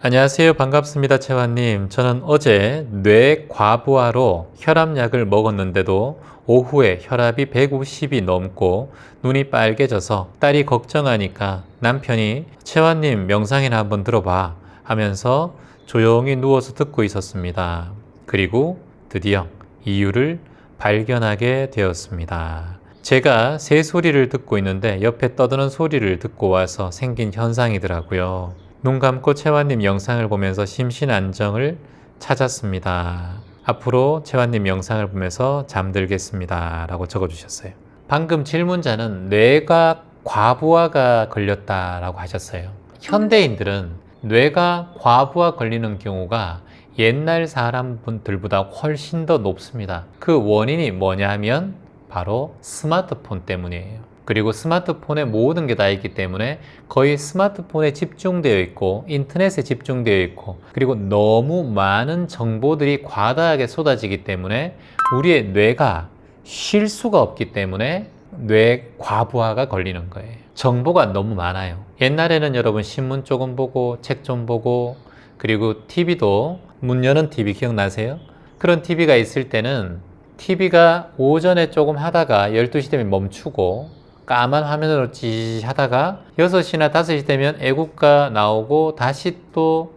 안녕하세요. 반갑습니다. 채환님. 저는 어제 뇌 과부하로 혈압약을 먹었는데도 오후에 혈압이 150이 넘고 눈이 빨개져서 딸이 걱정하니까 남편이 채환님 명상이나 한번 들어봐 하면서 조용히 누워서 듣고 있었습니다. 그리고 드디어 이유를 발견하게 되었습니다. 제가 새소리를 듣고 있는데 옆에 떠드는 소리를 듣고 와서 생긴 현상이더라고요. 눈 감고 채환님 영상을 보면서 심신안정을 찾았습니다. 앞으로 채환님 영상을 보면서 잠들겠습니다. 라고 적어주셨어요. 방금 질문자는 뇌가 과부하가 걸렸다라고 하셨어요. 현대인들은 뇌가 과부하 걸리는 경우가 옛날 사람들보다 훨씬 더 높습니다. 그 원인이 뭐냐 하면 바로 스마트폰 때문이에요. 그리고 스마트폰에 모든 게 다 있기 때문에 거의 스마트폰에 집중되어 있고 인터넷에 집중되어 있고 그리고 너무 많은 정보들이 과다하게 쏟아지기 때문에 우리의 뇌가 쉴 수가 없기 때문에 뇌 과부하가 걸리는 거예요. 정보가 너무 많아요. 옛날에는 여러분 신문 조금 보고 책 좀 보고 그리고 TV도 문 여는 TV 기억나세요? 그런 TV가 있을 때는 TV가 오전에 조금 하다가 12시 되면 멈추고 까만 화면으로 찌 하다가 6시나 5시 되면 애국가 나오고 다시 또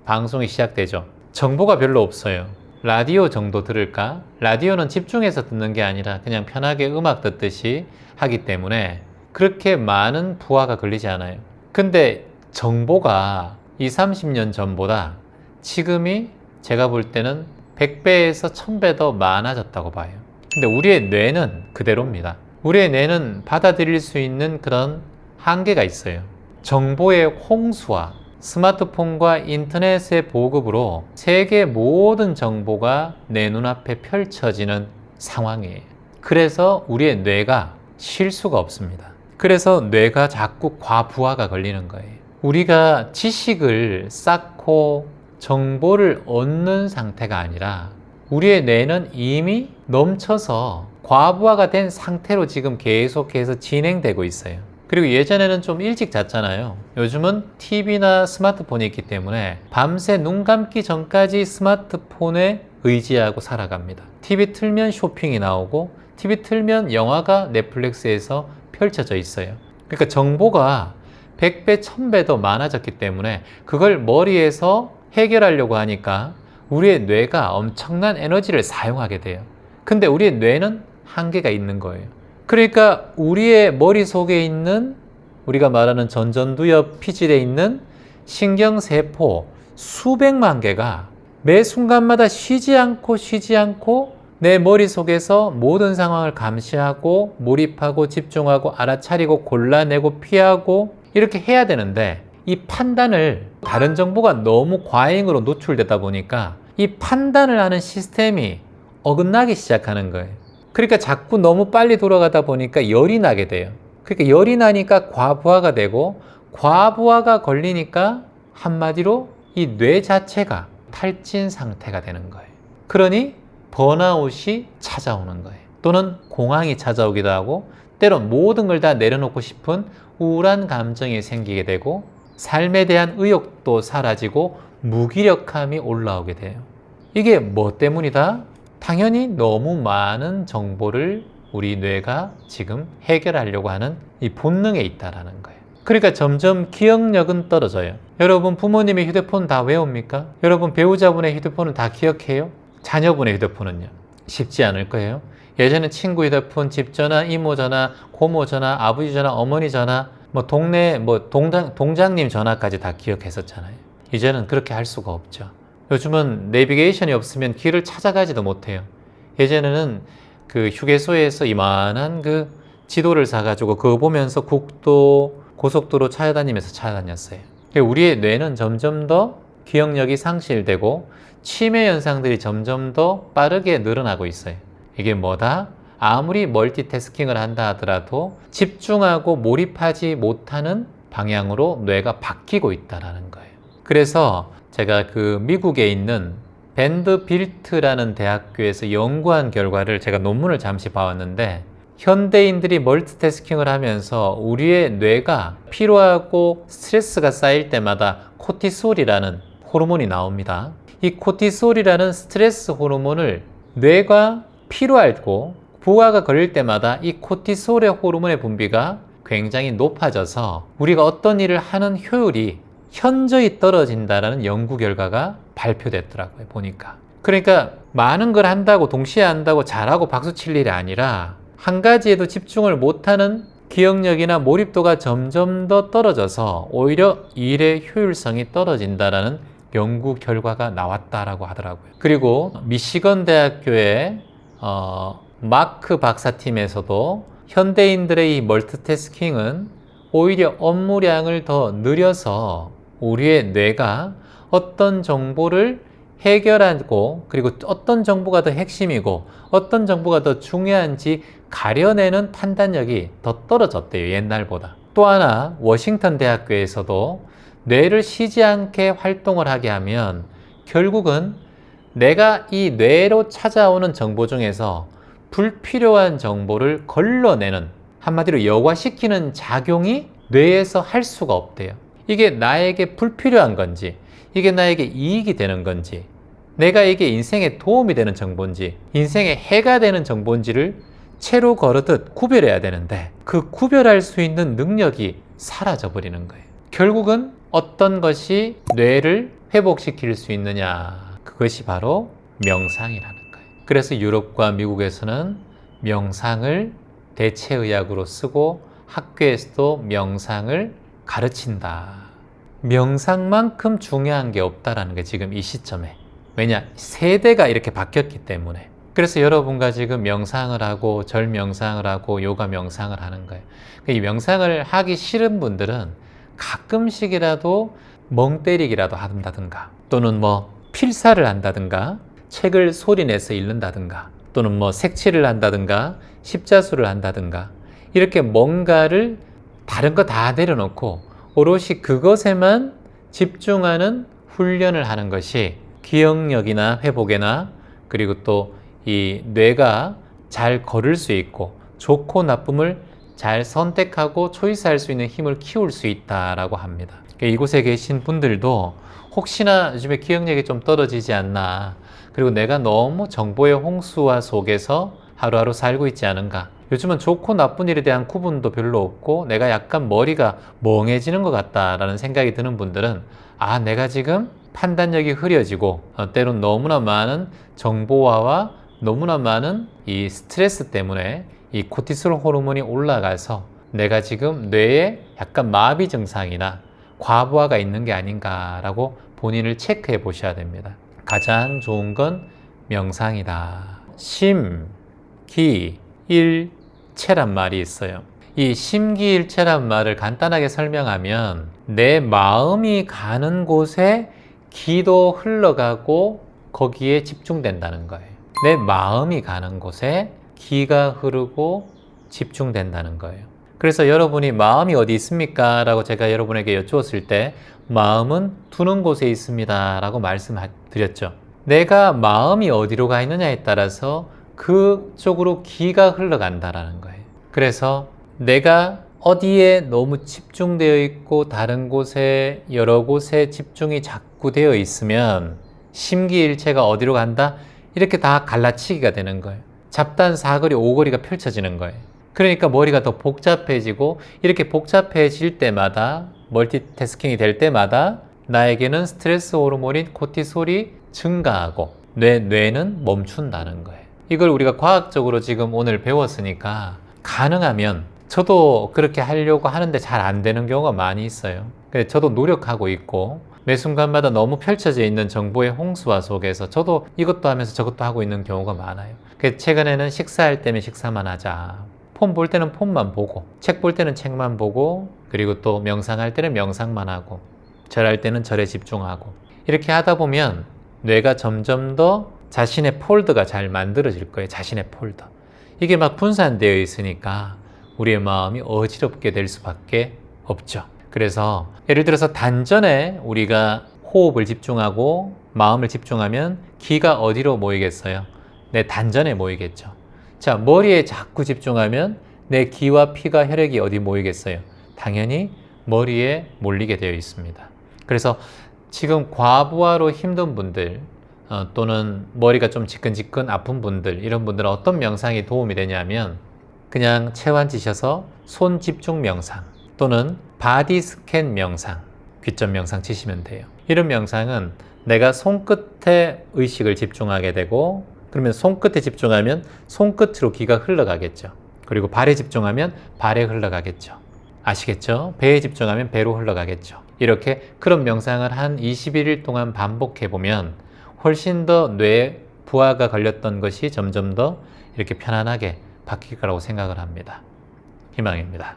방송이 시작되죠. 정보가 별로 없어요. 라디오 정도 들을까? 라디오는 집중해서 듣는 게 아니라 그냥 편하게 음악 듣듯이 하기 때문에 그렇게 많은 부하가 걸리지 않아요. 근데 정보가 20, 30년 전보다 지금이 제가 볼 때는 100배에서 1000배 더 많아졌다고 봐요. 근데 우리의 뇌는 그대로입니다. 우리의 뇌는 받아들일 수 있는 그런 한계가 있어요. 정보의 홍수와 스마트폰과 인터넷의 보급으로 세계 모든 정보가 내 눈앞에 펼쳐지는 상황이에요. 그래서 우리의 뇌가 쉴 수가 없습니다. 그래서 뇌가 자꾸 과부하가 걸리는 거예요. 우리가 지식을 쌓고 정보를 얻는 상태가 아니라 우리의 뇌는 이미 넘쳐서 과부하가 된 상태로 지금 계속해서 진행되고 있어요. 그리고 예전에는 좀 일찍 잤잖아요. 요즘은 TV나 스마트폰이 있기 때문에 밤새 눈 감기 전까지 스마트폰에 의지하고 살아갑니다. TV 틀면 쇼핑이 나오고 TV 틀면 영화가 넷플릭스에서 펼쳐져 있어요. 그러니까 정보가 100배, 1000배 더 많아졌기 때문에 그걸 머리에서 해결하려고 하니까 우리의 뇌가 엄청난 에너지를 사용하게 돼요. 근데 우리의 뇌는 한계가 있는 거예요. 그러니까 우리의 머릿속에 있는 우리가 말하는 전전두엽 피질에 있는 신경세포 수백만 개가 매 순간마다 쉬지 않고 내 머릿속에서 모든 상황을 감시하고 몰입하고 집중하고 알아차리고 골라내고 피하고 이렇게 해야 되는데 이 판단을 다른 정보가 너무 과잉으로 노출되다 보니까 이 판단을 하는 시스템이 어긋나기 시작하는 거예요. 그러니까 자꾸 너무 빨리 돌아가다 보니까 열이 나게 돼요. 그러니까 열이 나니까 과부하가 되고 과부하가 걸리니까 한마디로 이 뇌 자체가 탈진 상태가 되는 거예요. 그러니 번아웃이 찾아오는 거예요. 또는 공황이 찾아오기도 하고 때론 모든 걸 다 내려놓고 싶은 우울한 감정이 생기게 되고 삶에 대한 의욕도 사라지고 무기력함이 올라오게 돼요. 이게 뭐 때문이다? 당연히 너무 많은 정보를 우리 뇌가 지금 해결하려고 하는 이 본능에 있다라는 거예요. 그러니까 점점 기억력은 떨어져요. 여러분 부모님의 휴대폰 다 외웁니까? 여러분 배우자분의 휴대폰은 다 기억해요? 자녀분의 휴대폰은요? 쉽지 않을 거예요. 예전에 친구 휴대폰, 집 전화, 이모 전화, 고모 전화, 아버지 전화, 어머니 전화, 동네 동장님 전화까지 다 기억했었잖아요. 이제는 그렇게 할 수가 없죠. 요즘은 내비게이션이 없으면 길을 찾아가지도 못해요. 예전에는 그 휴게소에서 이만한 그 지도를 사가지고 그거 보면서 국도, 고속도로 찾아다니면서 찾아다녔어요. 우리의 뇌는 점점 더 기억력이 상실되고 치매 현상들이 점점 더 빠르게 늘어나고 있어요. 이게 뭐다? 아무리 멀티태스킹을 한다 하더라도 집중하고 몰입하지 못하는 방향으로 뇌가 바뀌고 있다는 거예요. 그래서 제가 그 미국에 있는 밴드빌트라는 대학교에서 연구한 결과를 제가 논문을 잠시 봐왔는데 현대인들이 멀티태스킹을 하면서 우리의 뇌가 피로하고 스트레스가 쌓일 때마다 코티솔이라는 호르몬이 나옵니다. 이 코티솔이라는 스트레스 호르몬을 뇌가 필요하고 부하가 걸릴 때마다 이 코티솔의 호르몬의 분비가 굉장히 높아져서 우리가 어떤 일을 하는 효율이 현저히 떨어진다는 연구 결과가 발표됐더라고요, 보니까. 그러니까 많은 걸 한다고, 동시에 한다고 잘하고 박수 칠 일이 아니라 한 가지에도 집중을 못하는 기억력이나 몰입도가 점점 더 떨어져서 오히려 일의 효율성이 떨어진다는 연구 결과가 나왔다라고 하더라고요. 그리고 미시건 대학교의 마크 박사팀에서도 현대인들의 이 멀티태스킹은 오히려 업무량을 더 늘려서 우리의 뇌가 어떤 정보를 해결하고 그리고 어떤 정보가 더 핵심이고 어떤 정보가 더 중요한지 가려내는 판단력이 더 떨어졌대요, 옛날보다. 또 하나 워싱턴 대학교에서도 뇌를 쉬지 않게 활동을 하게 하면 결국은 내가 이 뇌로 찾아오는 정보 중에서 불필요한 정보를 걸러내는, 한마디로 여과시키는 작용이 뇌에서 할 수가 없대요. 이게 나에게 불필요한 건지, 이게 나에게 이익이 되는 건지, 내가 이게 인생에 도움이 되는 정보인지, 인생에 해가 되는 정보인지를 채로 거르듯 구별해야 되는데 그 구별할 수 있는 능력이 사라져 버리는 거예요. 결국은 어떤 것이 뇌를 회복시킬 수 있느냐, 그것이 바로 명상이라는 거예요. 그래서 유럽과 미국에서는 명상을 대체의학으로 쓰고 학교에서도 명상을 가르친다. 명상만큼 중요한 게 없다라는 게 지금 이 시점에. 왜냐? 세대가 이렇게 바뀌었기 때문에. 그래서 여러분과 지금 명상을 하고 절 명상을 하고 요가 명상을 하는 거예요. 이 명상을 하기 싫은 분들은 가끔씩이라도 멍 때리기라도 한다든가, 또는 뭐 필사를 한다든가, 책을 소리내서 읽는다든가, 또는 뭐 색칠을 한다든가, 십자수를 한다든가, 이렇게 뭔가를 다른 거 다 내려놓고 오롯이 그것에만 집중하는 훈련을 하는 것이 기억력이나 회복에나, 그리고 또 이 뇌가 잘 걸을 수 있고 좋고 나쁨을 잘 선택하고 초이스할 수 있는 힘을 키울 수 있다라고 합니다. 이곳에 계신 분들도 혹시나 요즘에 기억력이 좀 떨어지지 않나, 그리고 내가 너무 정보의 홍수화 속에서 하루하루 살고 있지 않은가, 요즘은 좋고 나쁜 일에 대한 구분도 별로 없고 내가 약간 머리가 멍해지는 것 같다라는 생각이 드는 분들은, 아, 내가 지금 판단력이 흐려지고 때론 너무나 많은 정보화와 너무나 많은 이 스트레스 때문에 이 코티솔 호르몬이 올라가서 내가 지금 뇌에 약간 마비 증상이나 과부하가 있는 게 아닌가라고 본인을 체크해 보셔야 됩니다. 가장 좋은 건 명상이다. 심, 기, 일, 체란 말이 있어요. 이 심기일체란 말을 간단하게 설명하면 내 마음이 가는 곳에 기도 흘러가고 거기에 집중된다는 거예요. 내 마음이 가는 곳에 기가 흐르고 집중된다는 거예요. 그래서 여러분이 마음이 어디 있습니까? 라고 제가 여러분에게 여쭈었을 때 마음은 두는 곳에 있습니다 라고 말씀드렸죠. 내가 마음이 어디로 가 있느냐에 따라서 그쪽으로 기가 흘러간다라는 거예요. 그래서 내가 어디에 너무 집중되어 있고 다른 곳에, 여러 곳에 집중이 자꾸 되어 있으면 심기일체가 어디로 간다? 이렇게 다 갈라치기가 되는 거예요. 잡단 사거리, 오거리가 펼쳐지는 거예요. 그러니까 머리가 더 복잡해지고, 이렇게 복잡해질 때마다, 멀티태스킹이 될 때마다 나에게는 스트레스 호르몬인 코티솔이 증가하고 뇌는 멈춘다는 거예요. 이걸 우리가 과학적으로 지금 오늘 배웠으니까 가능하면, 저도 그렇게 하려고 하는데 잘 안 되는 경우가 많이 있어요. 저도 노력하고 있고 매 순간마다 너무 펼쳐져 있는 정보의 홍수화 속에서 저도 이것도 하면서 저것도 하고 있는 경우가 많아요. 최근에는 식사할 때면 식사만 하자, 폰 볼 때는 폰만 보고, 책 볼 때는 책만 보고, 그리고 또 명상할 때는 명상만 하고, 절할 때는 절에 집중하고, 이렇게 하다 보면 뇌가 점점 더 자신의 폴더가 잘 만들어질 거예요. 자신의 폴더. 이게 막 분산되어 있으니까 우리의 마음이 어지럽게 될 수밖에 없죠. 그래서 예를 들어서 단전에 우리가 호흡을 집중하고 마음을 집중하면 기가 어디로 모이겠어요? 내 단전에 모이겠죠. 자, 머리에 자꾸 집중하면 내 기와 피가, 혈액이 어디 모이겠어요? 당연히 머리에 몰리게 되어 있습니다. 그래서 지금 과부하로 힘든 분들 또는 머리가 좀 지끈지끈 아픈 분들, 이런 분들은 어떤 명상이 도움이 되냐면 그냥 체환지셔서 손 집중 명상 또는 바디 스캔 명상, 귀점 명상 치시면 돼요. 이런 명상은 내가 손끝에 의식을 집중하게 되고, 그러면 손끝에 집중하면 손끝으로 기가 흘러가겠죠. 그리고 발에 집중하면 발에 흘러가겠죠. 아시겠죠? 배에 집중하면 배로 흘러가겠죠. 이렇게 그런 명상을 한 21일 동안 반복해보면 훨씬 더 뇌에 부하가 걸렸던 것이 점점 더 이렇게 편안하게 바뀔 거라고 생각을 합니다. 희망입니다.